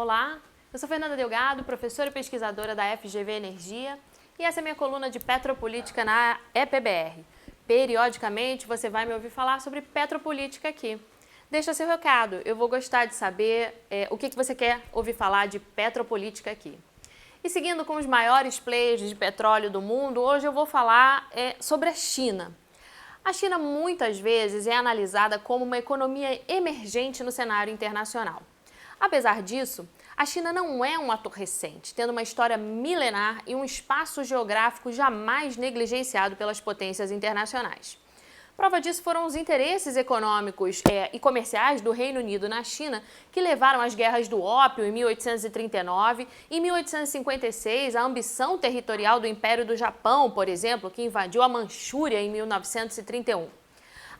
Olá, eu sou Fernanda Delgado, professora e pesquisadora da FGV Energia, e essa é minha coluna de Petropolítica na EPBR. Periodicamente você vai me ouvir falar sobre petropolítica aqui. Deixa seu recado, eu vou gostar de saber o que você quer ouvir falar de petropolítica aqui. E seguindo com os maiores players de petróleo do mundo, hoje eu vou falar sobre a China. A China muitas vezes é analisada como uma economia emergente no cenário internacional. Apesar disso, a China não é um ator recente, tendo uma história milenar e um espaço geográfico jamais negligenciado pelas potências internacionais. Prova disso foram os interesses econômicos e comerciais do Reino Unido na China, que levaram às guerras do ópio em 1839 e em 1856 a ambição territorial do Império do Japão, por exemplo, que invadiu a Manchúria em 1931.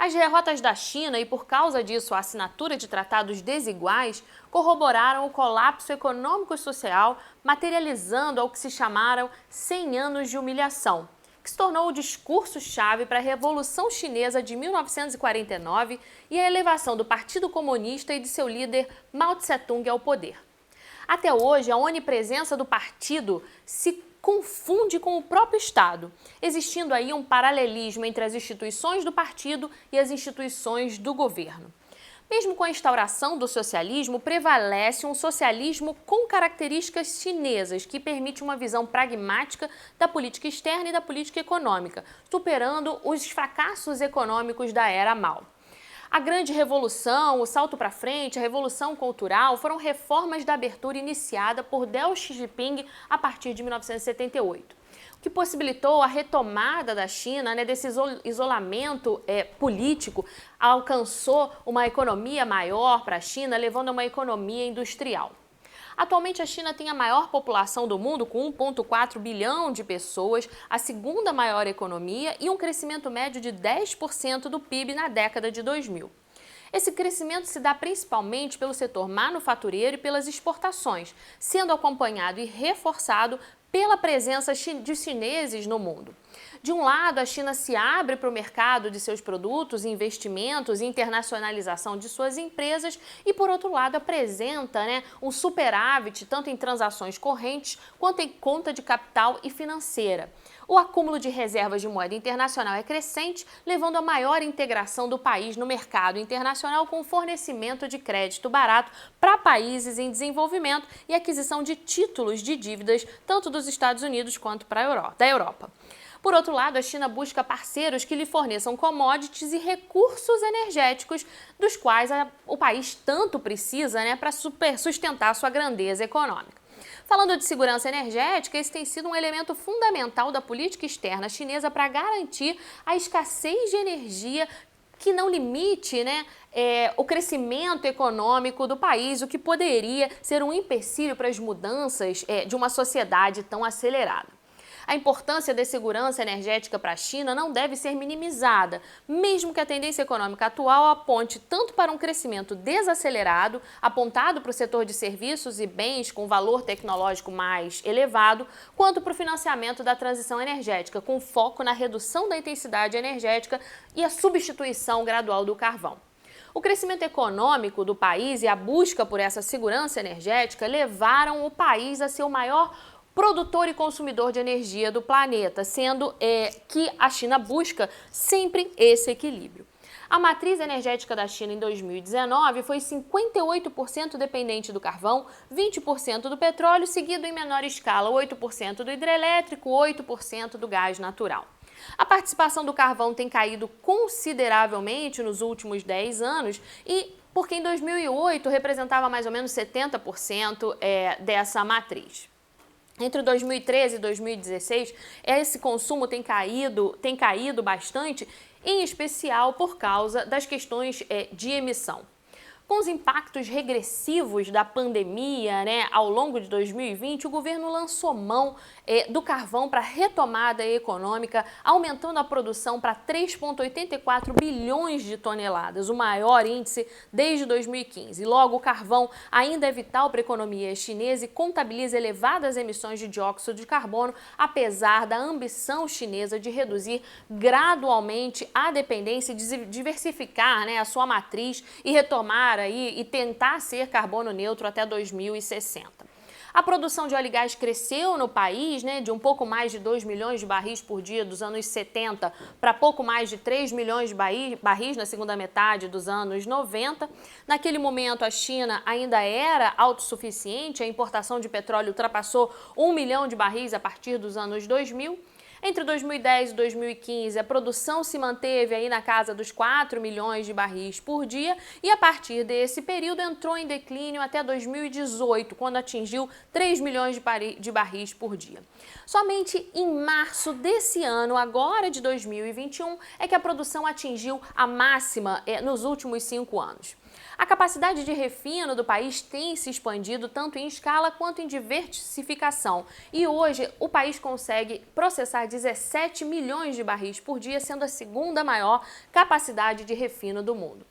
As derrotas da China e, por causa disso, a assinatura de tratados desiguais corroboraram o colapso econômico e social, materializando ao que se chamaram 100 anos de humilhação, que se tornou o discurso-chave para a Revolução Chinesa de 1949 e a elevação do Partido Comunista e de seu líder Mao Tse-tung ao poder. Até hoje, a onipresença do partido se confunde com o próprio Estado, existindo aí um paralelismo entre as instituições do partido e as instituições do governo. Mesmo com a instauração do socialismo, prevalece um socialismo com características chinesas, que permite uma visão pragmática da política externa e da política econômica, superando os fracassos econômicos da era Mao. A grande revolução, o salto para frente, a revolução cultural foram reformas da abertura iniciada por Deng Xiaoping a partir de 1978, o que possibilitou a retomada da China desse isolamento político, alcançou uma economia maior para a China, levando a uma economia industrial. Atualmente, a China tem a maior população do mundo, com 1,4 bilhão de pessoas, a segunda maior economia e um crescimento médio de 10% do PIB na década de 2000. Esse crescimento se dá principalmente pelo setor manufatureiro e pelas exportações, sendo acompanhado e reforçado pela presença de chineses no mundo. De um lado, a China se abre para o mercado de seus produtos, investimentos e internacionalização de suas empresas e, por outro lado, apresenta um superávit tanto em transações correntes quanto em conta de capital e financeira. O acúmulo de reservas de moeda internacional é crescente, levando a maior integração do país no mercado internacional com fornecimento de crédito barato para países em desenvolvimento e aquisição de títulos de dívidas tanto dos Estados Unidos quanto da Europa. Por outro lado, a China busca parceiros que lhe forneçam commodities e recursos energéticos, dos quais o país tanto precisa para sustentar sua grandeza econômica. Falando de segurança energética, esse tem sido um elemento fundamental da política externa chinesa para garantir a escassez de energia que não limite o crescimento econômico do país, o que poderia ser um empecilho para as mudanças de uma sociedade tão acelerada. A importância da segurança energética para a China não deve ser minimizada, mesmo que a tendência econômica atual aponte tanto para um crescimento desacelerado, apontado para o setor de serviços e bens com valor tecnológico mais elevado, quanto para o financiamento da transição energética, com foco na redução da intensidade energética e a substituição gradual do carvão. O crescimento econômico do país e a busca por essa segurança energética levaram o país a ser o maior produtor e consumidor de energia do planeta, sendo que a China busca sempre esse equilíbrio. A matriz energética da China em 2019 foi 58% dependente do carvão, 20% do petróleo, seguido em menor escala 8% do hidrelétrico, 8% do gás natural. A participação do carvão tem caído consideravelmente nos últimos 10 anos porque em 2008 representava mais ou menos 70% dessa matriz. Entre 2013 e 2016, esse consumo tem caído bastante, em especial por causa das questões de emissão. Com os impactos regressivos da pandemia ao longo de 2020, o governo lançou mão do carvão para retomada econômica, aumentando a produção para 3,84 bilhões de toneladas, o maior índice desde 2015. Logo, o carvão ainda é vital para a economia chinesa e contabiliza elevadas emissões de dióxido de carbono, apesar da ambição chinesa de reduzir gradualmente a dependência e diversificar a sua matriz e retomar chegar aí e tentar ser carbono neutro até 2060. A produção de óleo e gás cresceu no país, né, de um pouco mais de 2 milhões de barris por dia dos anos 70 para pouco mais de 3 milhões de barris na segunda metade dos anos 90. Naquele momento, a China ainda era autossuficiente, a importação de petróleo ultrapassou 1 milhão de barris a partir dos anos 2000. Entre 2010 e 2015, a produção se manteve aí na casa dos 4 milhões de barris por dia e a partir desse período entrou em declínio até 2018, quando atingiu 3 milhões de barris por dia. Somente em março desse ano, agora de 2021, é que a produção atingiu a máxima nos últimos 5 anos. A capacidade de refino do país tem se expandido tanto em escala quanto em diversificação e hoje o país consegue processar 17 milhões de barris por dia, sendo a segunda maior capacidade de refino do mundo.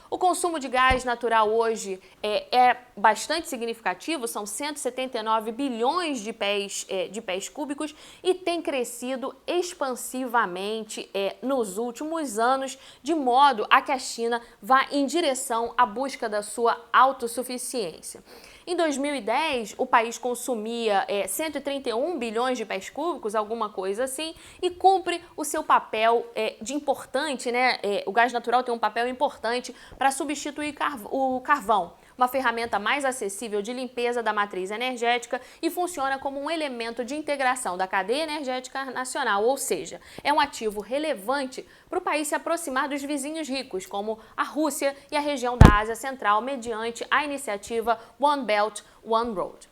O consumo de gás natural hoje é bastante significativo, são 179 bilhões de pés cúbicos e tem crescido expansivamente nos últimos anos, de modo a que a China vá em direção à busca da sua autossuficiência. Em 2010, o país consumia 131 bilhões de pés cúbicos, alguma coisa assim, e cumpre o seu papel de importante, né? O gás natural tem um papel importante para substituir o carvão, uma ferramenta mais acessível de limpeza da matriz energética e funciona como um elemento de integração da cadeia energética nacional, ou seja, é um ativo relevante para o país se aproximar dos vizinhos ricos, como a Rússia e a região da Ásia Central, mediante a iniciativa One Belt, One Road.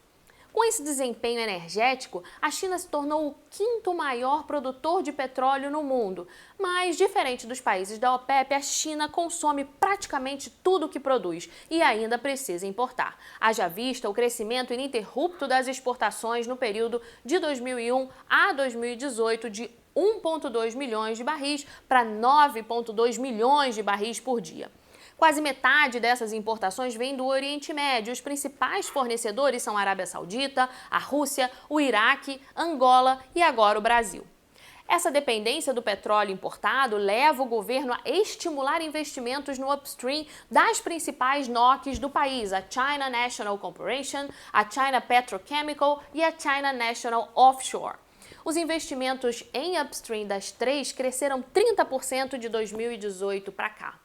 Com esse desempenho energético, a China se tornou o quinto maior produtor de petróleo no mundo. Mas, diferente dos países da OPEP, a China consome praticamente tudo o que produz e ainda precisa importar. Haja vista o crescimento ininterrupto das exportações no período de 2001 a 2018 de 1,2 milhões de barris para 9,2 milhões de barris por dia. Quase metade dessas importações vem do Oriente Médio. Os principais fornecedores são a Arábia Saudita, a Rússia, o Iraque, Angola e agora o Brasil. Essa dependência do petróleo importado leva o governo a estimular investimentos no upstream das principais NOCs do país, a China National Corporation, a China Petrochemical e a China National Offshore. Os investimentos em upstream das três cresceram 30% de 2018 para cá.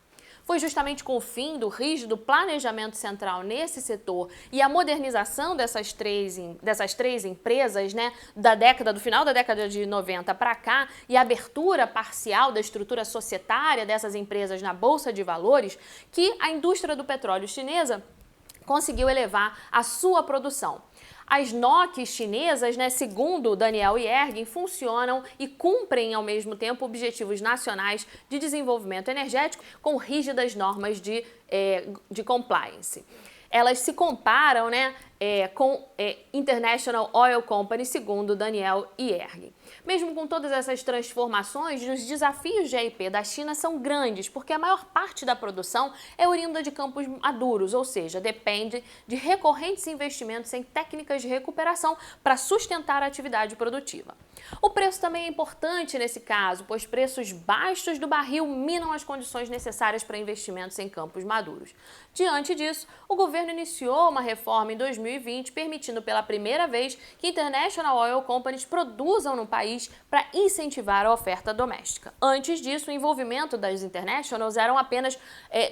Foi justamente com o fim do rígido planejamento central nesse setor e a modernização dessas três empresas, né, do final da década de 90 para cá e a abertura parcial da estrutura societária dessas empresas na Bolsa de Valores, que a indústria do petróleo chinesa conseguiu elevar a sua produção. As NOCs chinesas, né, segundo Daniel Yergin, funcionam e cumprem ao mesmo tempo objetivos nacionais de desenvolvimento energético com rígidas normas de compliance. Elas se comparam, né, com International Oil Company, segundo Daniel Yergin. Mesmo com todas essas transformações, os desafios de EIP da China são grandes, porque a maior parte da produção é oriunda de campos maduros, ou seja, depende de recorrentes investimentos em técnicas de recuperação para sustentar a atividade produtiva. O preço também é importante nesse caso, pois preços baixos do barril minam as condições necessárias para investimentos em campos maduros. Diante disso, o governo iniciou uma reforma em 2020, permitindo pela primeira vez que International Oil Companies produzam no país para incentivar a oferta doméstica. Antes disso, o envolvimento das internationals eram apenas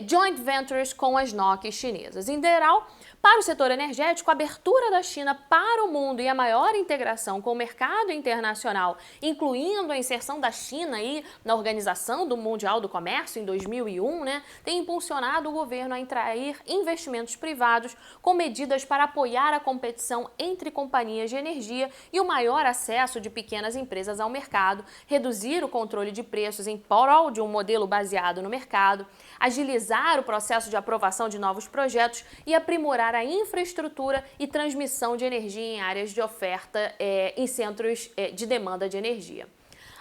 joint ventures com as NOCs chinesas. Em geral, para o setor energético, a abertura da China para o mundo e a maior integração com o mercado internacional, incluindo a inserção da China aí na Organização Mundial do Comércio em 2001, né, tem impulsionado o governo a atrair investimentos privados com medidas para apoiar a competição entre companhias de energia e o maior acesso de pequenas empresas ao mercado, reduzir o controle de preços em prol de um modelo baseado no mercado, agilizar o processo de aprovação de novos projetos e aprimorar a infraestrutura e transmissão de energia em áreas de oferta em centros de demanda de energia.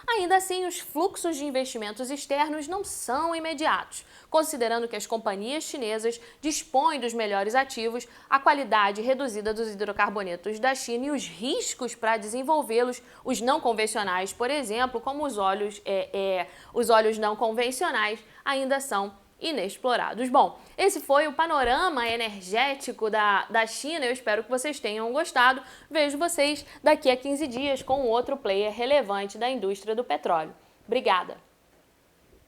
Ainda assim, os fluxos de investimentos externos não são imediatos, considerando que as companhias chinesas dispõem dos melhores ativos, a qualidade reduzida dos hidrocarbonetos da China e os riscos para desenvolvê-los, os não convencionais, por exemplo, como os óleos não convencionais, ainda são inexplorados. Bom, esse foi o panorama energético da China. Eu espero que vocês tenham gostado. Vejo vocês daqui a 15 dias com outro player relevante da indústria do petróleo. Obrigada!